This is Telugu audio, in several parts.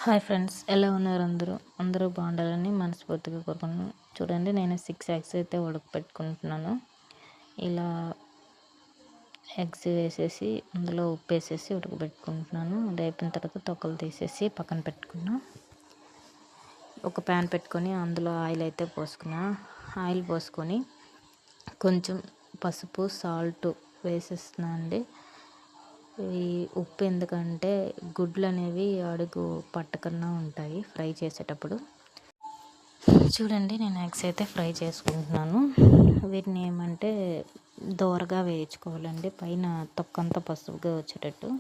హాయ్ ఫ్రెండ్స్, ఎలా ఉన్నారు? అందరూ బాగుండాలని మనస్ఫూర్తిగా కోరుకుంటున్నాను. చూడండి, నేను 6 ఎగ్స్ అయితే ఉడకపెట్టుకుంటున్నాను. ఇలా ఎగ్స్ వేసేసి అందులో ఉప్పు వేసేసి ఉడకబెట్టుకుంటున్నాను. అది అయిపోయిన తర్వాత తొక్కలు తీసేసి పక్కన పెట్టుకున్నా. ఒక ప్యాన్ పెట్టుకొని అందులో ఆయిల్ అయితే పోసుకున్నా. ఆయిల్ పోసుకొని కొంచెం పసుపు, సాల్ట్ వేసేస్తున్నా అండి. ఈ ఉప్పు ఎందుకంటే గుడ్లు అనేవి అడుగు పట్టకుండా ఉంటాయి ఫ్రై చేసేటప్పుడు. చూడండి, నేను ఎగ్స్ అయితే ఫ్రై చేసుకుంటున్నాను. వీటిని ఏమంటే దోరగా వేయించుకోవాలండి, పైన తొక్కంతా పసుపుగా వచ్చేటట్టు.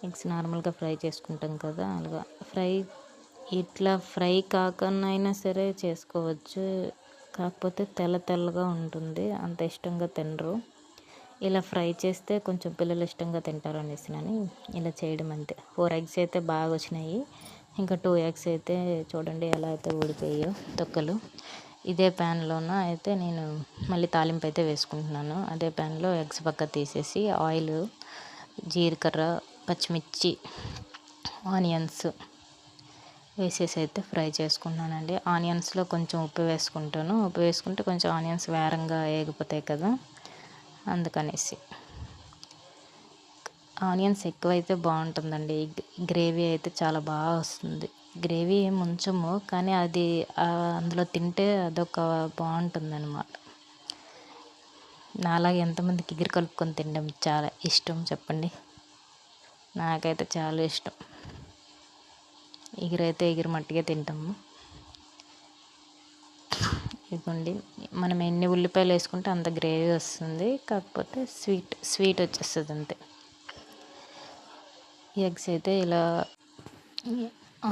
ఎగ్స్ నార్మల్గా ఫ్రై చేసుకుంటాం కదా, అలాగా ఇట్లా ఫ్రై కాకుండా అయినా సరే చేసుకోవచ్చు. కాకపోతే తెల్లగా ఉంటుంది, అంత ఇష్టంగా తినరు. ఇలా ఫ్రై చేస్తే కొంచెం పిల్లలు ఇష్టంగా తింటారు అనేసినని ఇలా చేయడం అంతే. 4 ఎగ్స్ అయితే బాగా వచ్చినాయి. ఇంకా 2 ఎగ్స్ అయితే చూడండి ఎలా అయితే ఊడిపోయాయో తొక్కలు. ఇదే ప్యాన్లోన అయితే నేను మళ్ళీ తాలింపు అయితే వేసుకుంటున్నాను. అదే ప్యాన్లో ఎగ్స్ పక్క తీసేసి ఆయిల్, జీలకర్ర, పచ్చిమిర్చి, ఆనియన్స్ వేసేసి అయితే ఫ్రై చేసుకుంటున్నానండి. ఆనియన్స్లో కొంచెం ఉప్పు వేసుకుంటాను. ఉప్పు వేసుకుంటే కొంచెం ఆనియన్స్ వేరంగా వేగిపోతాయి కదా, అందుకనేసి. ఆనియన్స్ ఎక్కువైతే బాగుంటుందండి. గ్రేవీ అయితే చాలా బాగా వస్తుంది. గ్రేవీ ఏం ఉంచము, కానీ అది అందులో తింటే అదొక బాగుంటుంది అనమాట. నాలాగే ఎంతమందికి ఎగిరి కలుపుకొని తినడం చాలా ఇష్టం చెప్పండి? నాకైతే చాలా ఇష్టం. ఎగిరి మట్టిగా తింటాము. ఇదిగోండి, మనం ఎన్ని ఉల్లిపాయలు వేసుకుంటే అంత గ్రేవీ వస్తుంది. కాకపోతే స్వీట్ వచ్చేస్తుంది అంతే. ఎగ్స్ అయితే ఇలా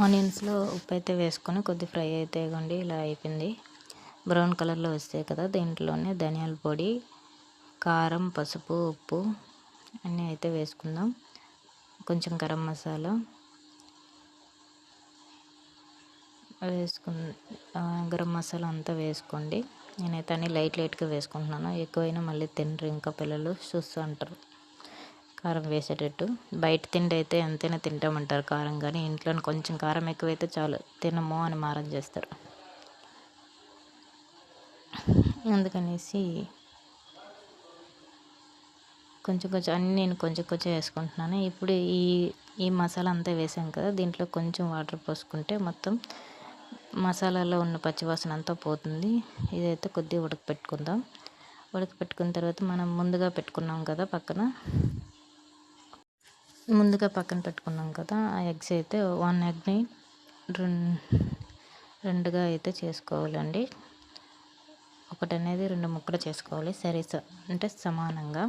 ఆనియన్స్లో ఉప్పు అయితే వేసుకొని కొద్ది ఫ్రై అయితే ఇవ్వండి. ఇలా అయిపోయింది, బ్రౌన్ కలర్లో వస్తాయి కదా. దీంట్లోనే ధనియాల పొడి, కారం, పసుపు, ఉప్పు అన్నీ అయితే వేసుకుందాం. కొంచెం గరం మసాలా గరం మసాలా అంతా వేసుకోండి. నేనైతే అన్నీ లైట్గా వేసుకుంటున్నాను. ఎక్కువైనా మళ్ళీ తినరు, ఇంకా పిల్లలు చూస్తూ అంటారు కారం వేసేటట్టు. బయట తిండి అయితే ఎంతైనా తింటామంటారు కారం, కానీ ఇంట్లో కొంచెం కారం ఎక్కువైతే చాలు తినము అని మారం చేస్తారు. అందుకనేసి కొంచెం అన్నీ నేను కొంచెం వేసుకుంటున్నాను. ఇప్పుడు ఈ మసాలా అంతా వేసాం కదా, దీంట్లో కొంచెం వాటర్ పోసుకుంటే మొత్తం మసాలాలో ఉన్న పచ్చివాసన అంతా పోతుంది. ఇదైతే కొద్దిగా ఉడకపెట్టుకుందాం. ఉడకపెట్టుకున్న తర్వాత మనం ముందుగా పెట్టుకున్నాం కదా పక్కన పెట్టుకున్నాం కదా, ఆ ఎగ్స్ అయితే 1 ఎగ్ని రెండుగా అయితే చేసుకోవాలండి. ఒకటి అనేది 2 ముక్కలు చేసుకోవాలి. అంటే సమానంగా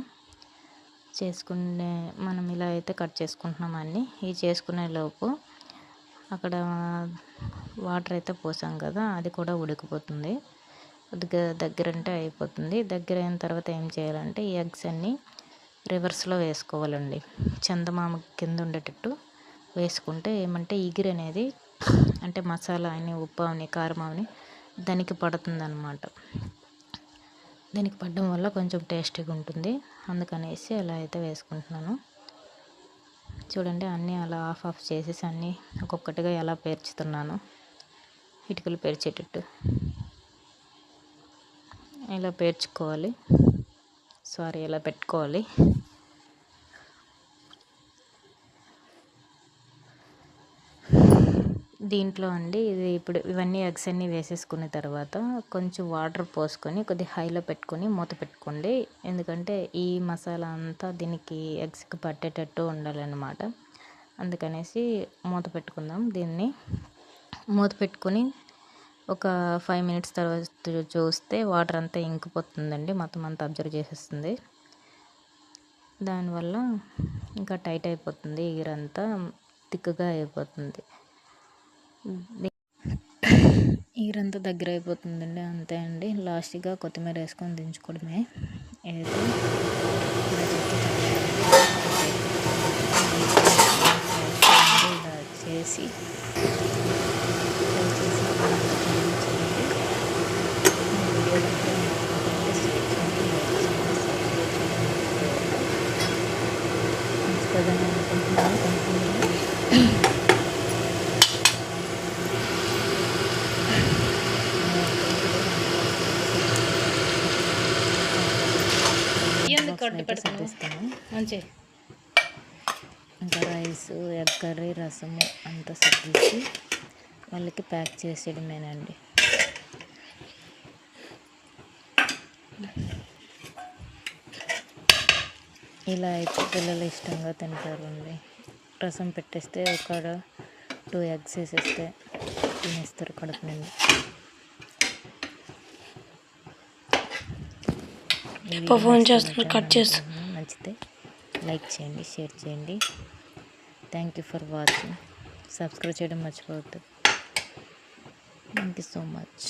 చేసుకునే మనం ఇలా అయితే కట్ చేసుకుంటున్నాం అన్నీ. ఈ చేసుకునే లోపు అక్కడ వాటర్ అయితే పోసాం కదా, అది కూడా ఉడికిపోతుంది. కొద్దిగా దగ్గరంటే అయిపోతుంది. దగ్గర అయిన తర్వాత ఏం చేయాలంటే ఈ ఎగ్స్ అన్నీ రివర్స్లో వేసుకోవాలండి. చందమామ కింద ఉండేటట్టు వేసుకుంటే ఏమంటే ఎగిరి అనేది, అంటే మసాలా అని, ఉప్పు అని, కారం అని దానికి పడుతుంది అన్నమాట. దీనికి పడడం వల్ల కొంచెం టేస్టీగా ఉంటుంది. అందుకనేసి అలా అయితే వేసుకుంటున్నాను. చూడండి, అన్నీ అలా ఆఫ్ చేసేసి అన్నీ ఒక్కొక్కటిగా ఎలా పేర్చుతున్నాను, ఇటుకలు పేర్చేటట్టు ఇలా పేర్చుకోవాలి. ఇలా పెట్టుకోవాలి. దీంట్లో అండి ఇప్పుడు ఇవన్నీ ఎగ్స్ అన్నీ వేసేసుకున్న తర్వాత కొంచెం వాటర్ పోసుకొని కొద్దిగా హైలో పెట్టుకొని మూత పెట్టుకోండి. ఎందుకంటే ఈ మసాలా అంతా దీనికి ఎగ్స్కి పట్టేటట్టు ఉండాలన్నమాట. అందుకనేసి మూత పెట్టుకుందాం. దీన్ని మూత పెట్టుకొని ఒక 5 మినిట్స్ తర్వాత చూస్తే వాటర్ అంతా ఇంకిపోతుందండి, మొత్తం అంతా అబ్జర్వ్ చేసేస్తుంది. దానివల్ల ఇంకా టైట్ అయిపోతుంది, ఎగిరంతా థిక్గా అయిపోతుంది. ఎగిరంతా దగ్గర అయిపోతుందండి, అంతే అండి. లాస్ట్గా కొత్తిమీర వేసుకొని దించుకోవడమే. ఏదైతే ఇలా చేసి అయితే సర్దిస్తాను. ఇంకా రైస్, ఎగ్ కర్రీ, రసము అంతా సర్దించి వాళ్ళకి ప్యాక్ చేసేయడమేనండి. ఇలా అయితే పిల్లలు ఇష్టంగా తింటారండి. రసం పెట్టేస్తే ఒక 2 ఎగ్స్ వేసేస్తే తినేస్తారు కడుపు నిండా. నచ్చితే లైక్ చేయండి, షేర్ చేయండి. Thank you for watching. Subscribe చేయడం మర్చిపోవద్దు. Thank you so much.